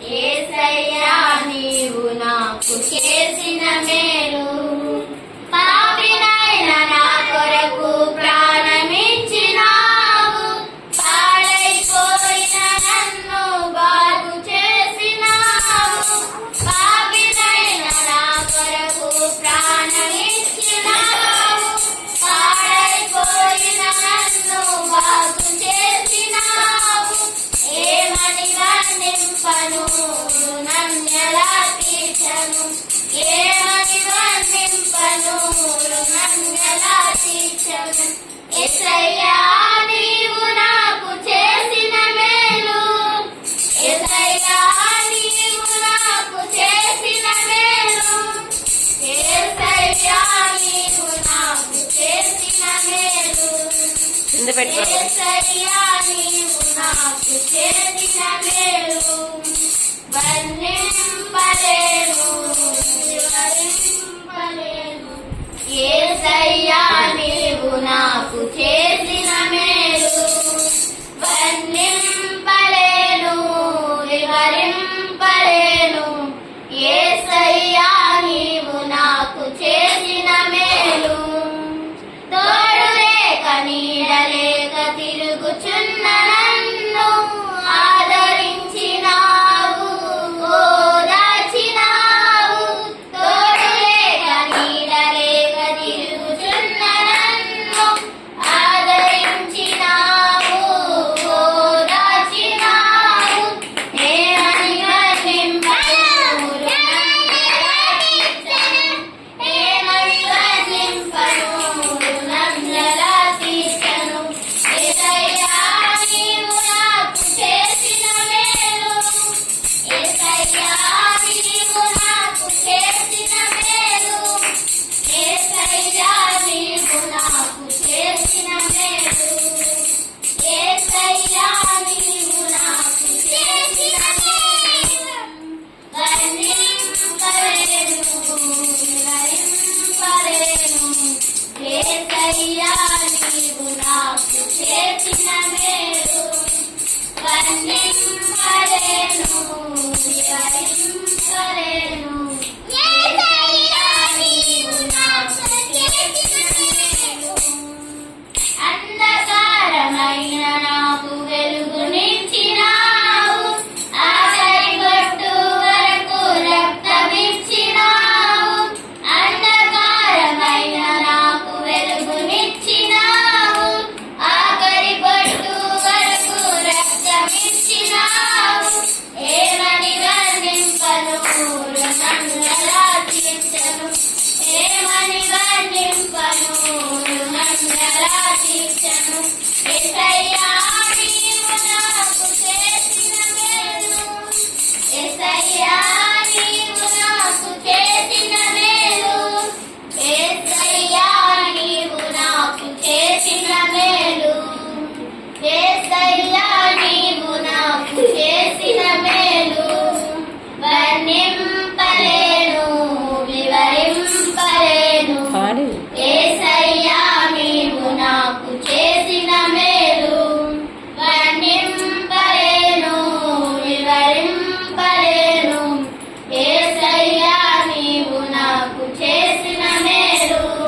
యేసయ్యా నీవు నాకు చేసిన మేలు, పాపినైన నా కొరకు ప్రాణమిచ్చినావు, పాడైపోయిన నన్ను బాగు చేసినావు, పాపినైన నా కొరకు ప్రాణమిచ్చినావు, పాడైపోయిన నన్ను బాగు చేసినావు. ఏమని వర్ణింపను రుణమెలా తీర్చెను, ఏమని వర్ణింపను రుణమెలా తీర్చెను. యేసయ్యా నీవు నాకు చేసిన మేలు, యేసయ్యా నీవు నాకు చేసిన మేలు, యేసయ్యా నీవు నాకు చేసిన మేలు, యేసయ్యా నీవు నాకు చేసిన మేలు. వర్ణింపలేను వివరింపలేను, యేసయ్యా నీవు నాకు చేసిన మేలు, వర్ణింపలేను వివరింపలేను, యేసయ్యా నీవు నాకు చేసిన మేలు. తోడు లేక నీడ లేక తిరుగుచున్న నన్ను ఆదరించినావు, ఓదార్చినావు, తోడు లేక నీడ లేక తిరుగుచున్న నన్ను ఆదరించినావు, ఓదార్చినావు. ఏమని వర్ణింపను రుణమెలా తీర్చెను, ఏమని వర్ణింపను రుణమెలా తీర్చెను. యేసయ్యా నీవు నాకు చేసిన మేలు, యేసయ్యా నీవు నాకు చేసిన మేలు, యేసయ్యా నీవు నాకు చేసిన మేలు, యేసయ్యా నీవు నాకు చేసిన మేలు. వర్ణింపలేను వివరింపలేను, యేసయ్యా నీవు నాకు చేసిన మేలు, వర్ణింపలేను వివరింపలేను.